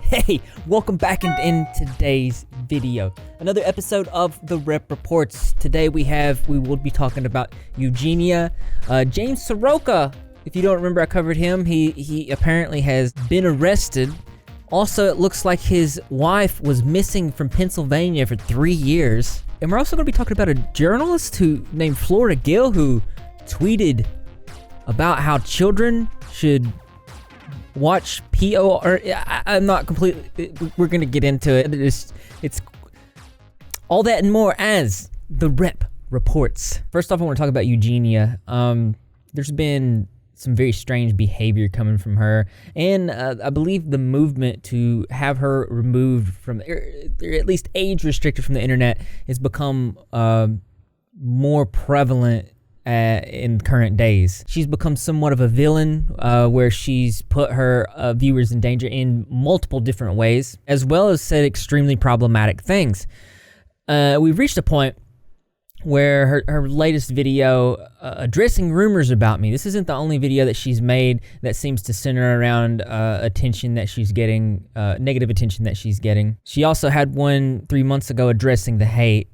Hey, welcome back in today's video. Another episode of the Rep Reports. Today we will be talking about Eugenia. James Saroka, if you don't remember, I covered him. He apparently has been arrested. Also, it looks like his wife was missing from Pennsylvania for 3 years. And we're also going to be talking about a journalist named Flora Gill who tweeted about how children should watch POR. I'm not completely. We're gonna get into it. It's all that and more as the Rep Reports. First off, I want to talk about Eugenia. There's been some very strange behavior coming from her, and I believe the movement to have her removed from, or at least age restricted from the internet, has become more prevalent in current days. She's become somewhat of a villain, where she's put her viewers in danger in multiple different ways, as well as said extremely problematic things. We've reached a point where her latest video addressing rumors about me. This isn't the only video that she's made that seems to center around attention that she's getting, negative attention that she's getting. She also had one 3 months ago addressing the hate.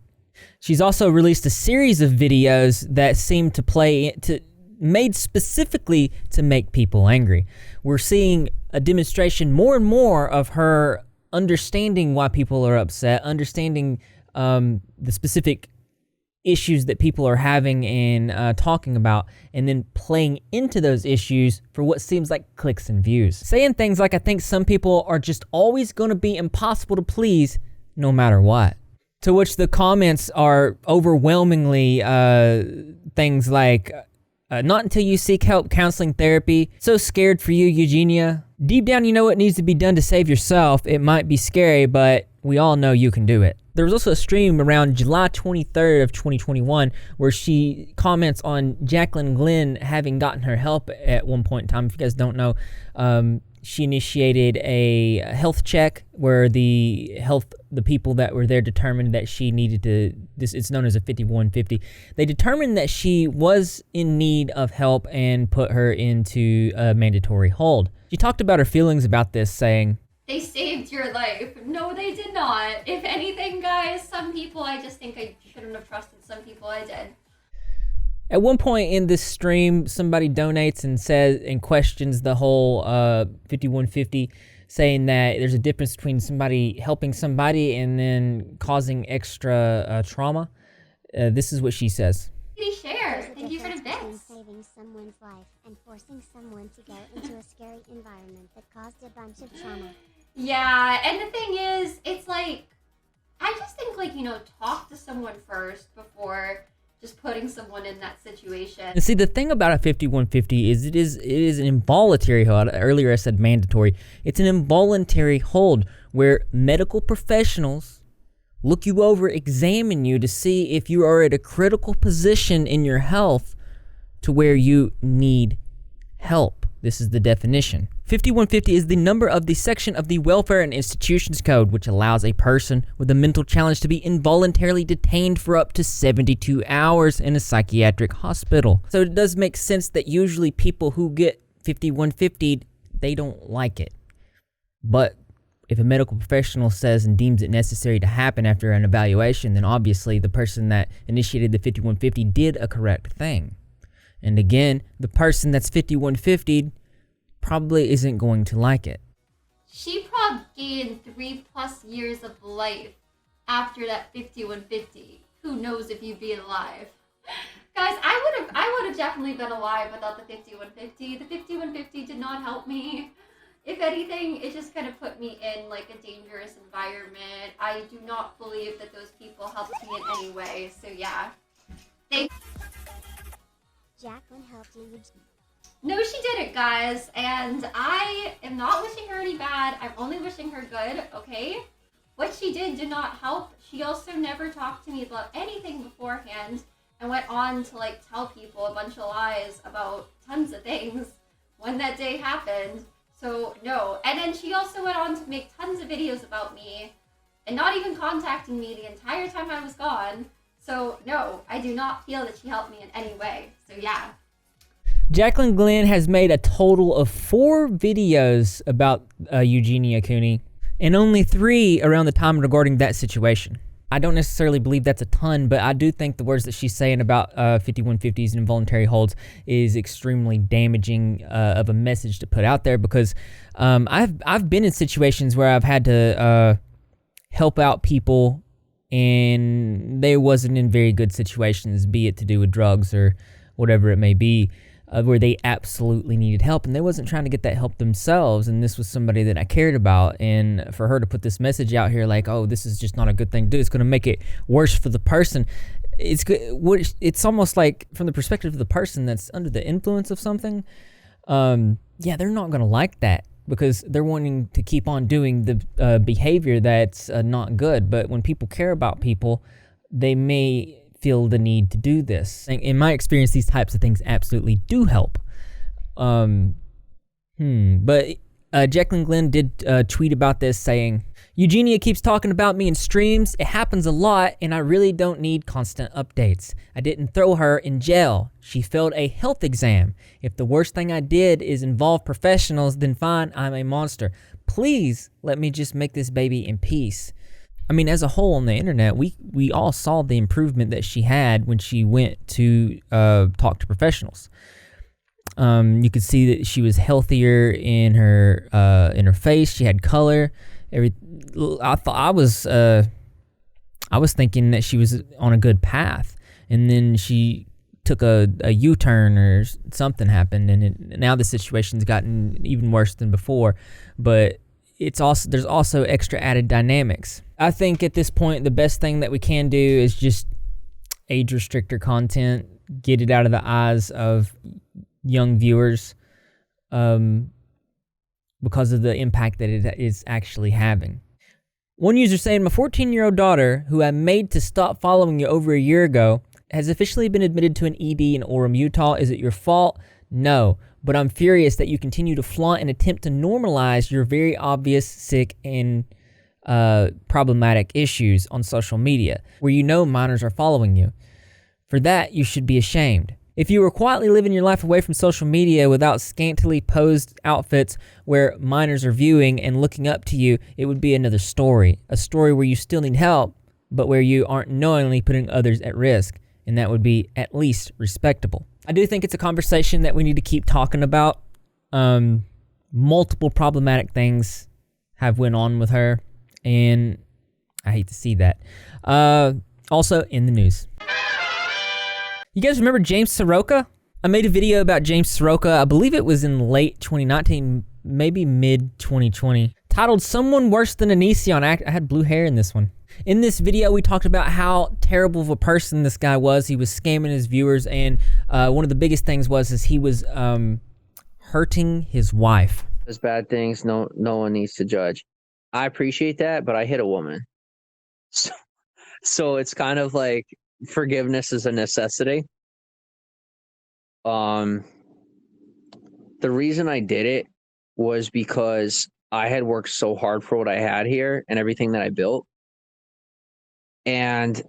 She's also released a series of videos that seem to made specifically to make people angry. We're seeing a demonstration more and more of her understanding why people are upset, understanding the specific issues that people are having and talking about, and then playing into those issues for what seems like clicks and views. Saying things like, I think some people are just always going to be impossible to please no matter what. To which the comments are overwhelmingly things like, not until you seek help, counseling, therapy. So scared for you, Eugenia. Deep down, you know what needs to be done to save yourself. It might be scary, but we all know you can do it. There was also a stream around July 23rd of 2021 where she comments on Jaclyn Glenn having gotten her help at one point in time. If you guys don't know, she initiated a health check where the people that were there determined that she needed to, it's known as a 5150. They determined that she was in need of help and put her into a mandatory hold. She talked about her feelings about this, saying, "They saved your life." No, they did not. If anything, guys, some people I just think I shouldn't have trusted. Some people I did. At one point in this stream, somebody donates and says and questions the whole 5150, saying that there's a difference between somebody helping somebody and then causing extra trauma. This is what she says. Share. Thank you for the bits. Saving someone's life and forcing someone to go into a scary environment that caused a bunch of trauma. Yeah, and the thing is, it's like, I just think, like, talk to someone first before just putting someone in that situation. And see, the thing about a 5150 is it is an involuntary hold. Earlier I said mandatory. It's an involuntary hold where medical professionals look you over, examine you to see if you are at a critical position in your health to where you need help. This is the definition. 5150 is the number of the section of the Welfare and Institutions Code, which allows a person with a mental challenge to be involuntarily detained for up to 72 hours in a psychiatric hospital. So it does make sense that usually people who get 5150, they don't like it. But if a medical professional says and deems it necessary to happen after an evaluation, then obviously the person that initiated the 5150 did a correct thing. And again, the person that's 5150'd probably isn't going to like it. She probably gained 3+ years of life after that 5150. Who knows if you'd be alive? Guys, I would have definitely been alive without the 5150. The 5150 did not help me. If anything, it just kind of put me in like a dangerous environment. I do not believe that those people helped me in any way. So yeah. Jaclyn helped you. No, she didn't, guys. And I am not wishing her any bad. I'm only wishing her good, okay? What she did not help. She also never talked to me about anything beforehand and went on to like tell people a bunch of lies about tons of things when that day happened. So no. And then she also went on to make tons of videos about me and not even contacting me the entire time I was gone. So no, I do not feel that she helped me in any way. So yeah. Jaclyn Glenn has made a total of 4 videos about Eugenia Cooney, and only 3 around the time regarding that situation. I don't necessarily believe that's a ton, but I do think the words that she's saying about 5150s and involuntary holds is extremely damaging of a message to put out there, because I've been in situations where I've had to help out people, and they wasn't in very good situations, be it to do with drugs or whatever it may be, where they absolutely needed help, and they wasn't trying to get that help themselves, and this was somebody that I cared about, and for her to put this message out here like, oh, this is just not a good thing to do, it's going to make it worse for the person. It's almost like, from the perspective of the person that's under the influence of something, yeah, they're not going to like that, because they're wanting to keep on doing the behavior that's not good. But when people care about people, they may feel the need to do this. In my experience, these types of things absolutely do help. But Jaclyn Glenn did tweet about this, saying, Eugenia keeps talking about me in streams. It happens a lot, and I really don't need constant updates. I didn't throw her in jail. She failed a health exam. If the worst thing I did is involve professionals, then fine, I'm a monster. Please let me just make this baby in peace. I mean, as a whole on the internet, we all saw the improvement that she had when she went to talk to professionals. You could see that she was healthier in her face. She had color. I was thinking that she was on a good path, and then she took a U-turn or something happened, and now the situation's gotten even worse than before. But there's also extra added dynamics. I think at this point the best thing that we can do is just age restrict her content, get it out of the eyes of young viewers, because of the impact that it is actually having. One user saying, my 14-year-old daughter, who I made to stop following you over a year ago, has officially been admitted to an ED in Orem, Utah. Is it your fault? No, but I'm furious that you continue to flaunt and attempt to normalize your very obvious, sick, and problematic issues on social media, where you know minors are following you. For that, you should be ashamed. If you were quietly living your life away from social media without scantily posed outfits where minors are viewing and looking up to you, it would be another story. A story where you still need help, but where you aren't knowingly putting others at risk, and that would be at least respectable. I do think it's a conversation that we need to keep talking about. Multiple problematic things have went on with her, and I hate to see that. Also in the news. You guys remember James Saroka? I made a video about James Saroka, I believe it was in late 2019, maybe mid 2020, titled Someone Worse Than Anisi on Act. I had blue hair in this one. In this video, we talked about how terrible of a person this guy was. He was scamming his viewers, and one of the biggest things was he was hurting his wife. There's bad things no one needs to judge. I appreciate that, but I hit a woman. So it's kind of like forgiveness is a necessity. The reason I did it was because I had worked so hard for what I had here and everything that I built. And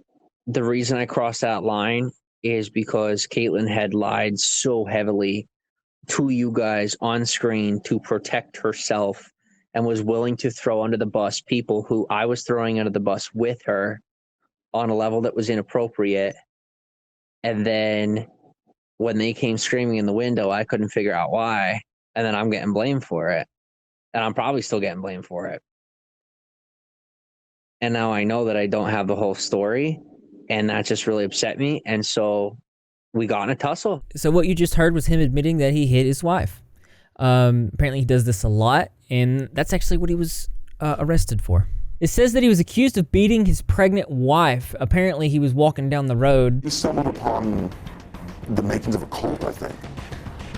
the reason I crossed that line is because Caitlyn had lied so heavily to you guys on screen to protect herself, and was willing to throw under the bus people who I was throwing under the bus with her on a level that was inappropriate. And then when they came screaming in the window, I couldn't figure out why. And then I'm getting blamed for it. And I'm probably still getting blamed for it. And now I know that I don't have the whole story, and that just really upset me. And so we got in a tussle. So what you just heard was him admitting that he hit his wife. Apparently he does this a lot, and that's actually what he was arrested for. It says that he was accused of beating his pregnant wife. Apparently he was walking down the road. You stumbled upon the makings of a cult, I think.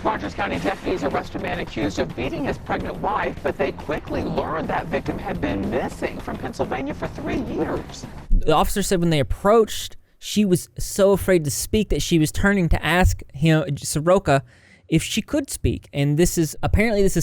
Rogers County deputies arrest a man accused of beating his pregnant wife, but they quickly learned that victim had been missing from Pennsylvania for 3 years. The officer said when they approached, she was so afraid to speak that she was turning to ask him, Saroka, if she could speak. And this is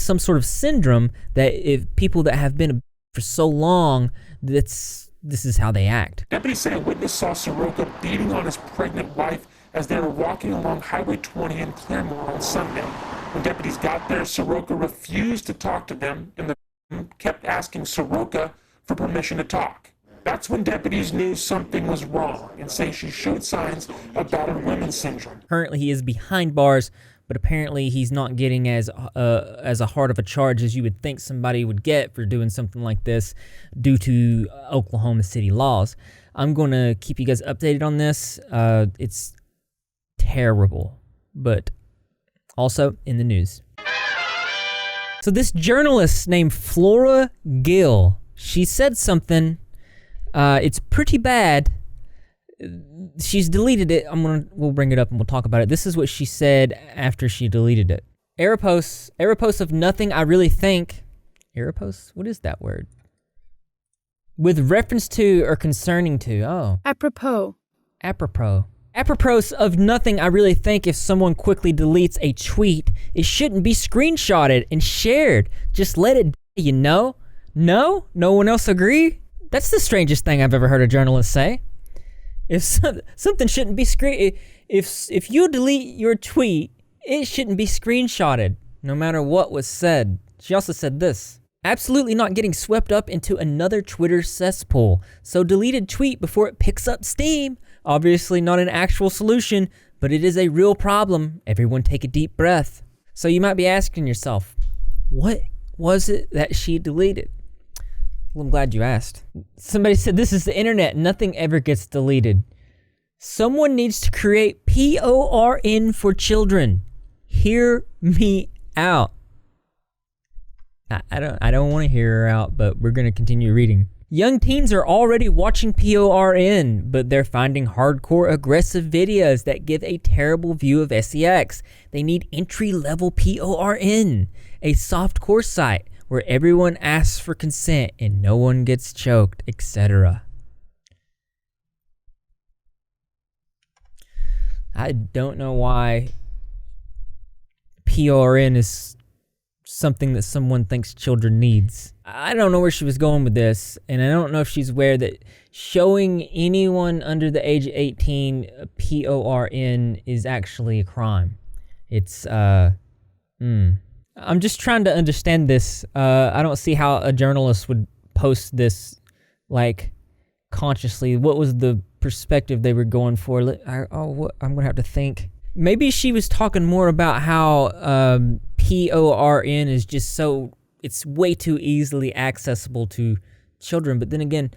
some sort of syndrome that if people that have been for so long, this is how they act. Deputies say a witness saw Saroka beating on his pregnant wife as they were walking along Highway 20 in Claremore on Sunday. When deputies got there, Saroka refused to talk to them, and the kept asking Saroka for permission to talk. That's when deputies knew something was wrong and say she showed signs of battered women's syndrome. Currently, he is behind bars, but apparently he's not getting as a hard of a charge as you would think somebody would get for doing something like this due to Oklahoma City laws. I'm going to keep you guys updated on this. It's terrible, but also in the news. So this journalist named Flora Gill, she said something. It's pretty bad. She's deleted it. We'll bring it up and we'll talk about it. This is what she said after she deleted it. Error of nothing I really think. Error? What is that word? With reference to or concerning to. Oh. Apropos of nothing I really think if someone quickly deletes a tweet, it shouldn't be screenshotted and shared. Just let it die, you know? No? No one else agree? That's the strangest thing I've ever heard a journalist say. If something shouldn't be if you delete your tweet, it shouldn't be screenshotted, no matter what was said. She also said this. Absolutely not getting swept up into another Twitter cesspool. So deleted tweet before it picks up steam. Obviously not an actual solution, but it is a real problem. Everyone take a deep breath. So you might be asking yourself, what was it that she deleted? Well, I'm glad you asked. Somebody said, this is the internet. Nothing ever gets deleted. Someone needs to create PORN for children. Hear me out. I don't want to hear her out, but we're going to continue reading. Young teens are already watching PORN, but they're finding hardcore aggressive videos that give a terrible view of sex. They need entry-level PORN, a softcore site where everyone asks for consent and no one gets choked, etc. I don't know why PORN is something that someone thinks children needs. I don't know where she was going with this, and I don't know if she's aware that showing anyone under the age of 18 PORN is actually a crime. It's, I'm just trying to understand this. I don't see how a journalist would post this, like, consciously. What was the perspective they were going for? I'm going to have to think. Maybe she was talking more about how PORN is just so, it's way too easily accessible to children. But then again,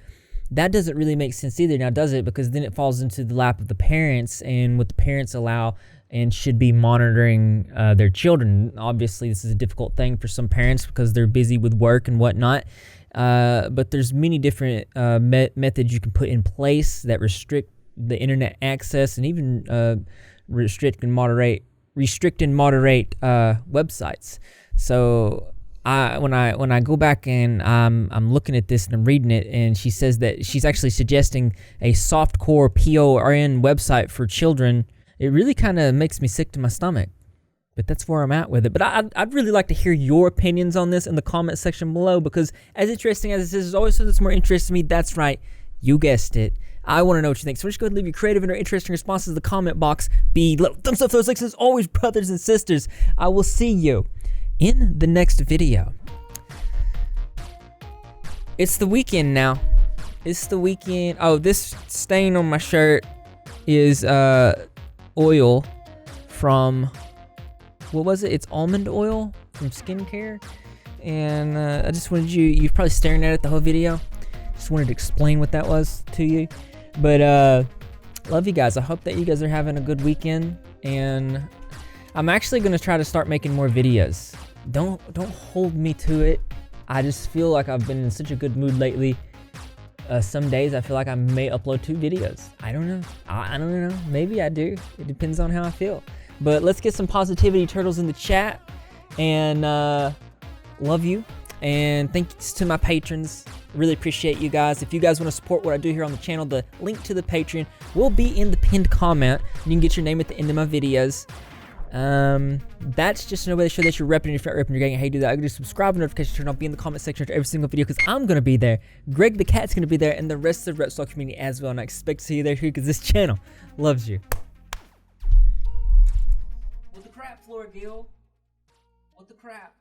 that doesn't really make sense either now, does it? Because then it falls into the lap of the parents and what the parents allow and should be monitoring their children. Obviously, this is a difficult thing for some parents because they're busy with work and whatnot. But there's many different methods you can put in place that restrict the internet access and even restrict and moderate websites. So when I go back and I'm looking at this and I'm reading it, and she says that she's actually suggesting a softcore PORN website for children. It really kind of makes me sick to my stomach, but that's where I'm at with it. But I'd really like to hear your opinions on this in the comment section below, because as interesting as this is, always something that's more interesting to me. That's right, you guessed it. I want to know what you think. So just go ahead and leave your creative and or interesting responses in the comment box below. Thumbs up those links as always, brothers and sisters. I will see you in the next video. It's the weekend now. It's the weekend. Oh, this stain on my shirt is oil from, what was it? It's almond oil from skincare. And I just wanted you're probably staring at it the whole video. Just wanted to explain what that was to you. But love you guys. I hope that you guys are having a good weekend, and I'm actually gonna try to start making more videos. Don't hold me to it. I just feel like I've been in such a good mood lately. Some days I feel like I may upload 2 videos. I don't know. I don't know. Maybe I do. It depends on how I feel. But let's get some positivity turtles in the chat, and love you. And thanks to my patrons. Really appreciate you guys. If you guys want to support what I do here on the channel, the link to the Patreon will be in the pinned comment. You can get your name at the end of my videos. That's just another way to show that you're repping. If you're not repping, you're getting how you do that. I can do subscribe and notification turn on, be in the comment section for every single video, because I'm going to be there. Greg the Cat's going to be there, and the rest of the Repzilla community as well. And I expect to see you there here because this channel loves you. Flora Gill. What the crap?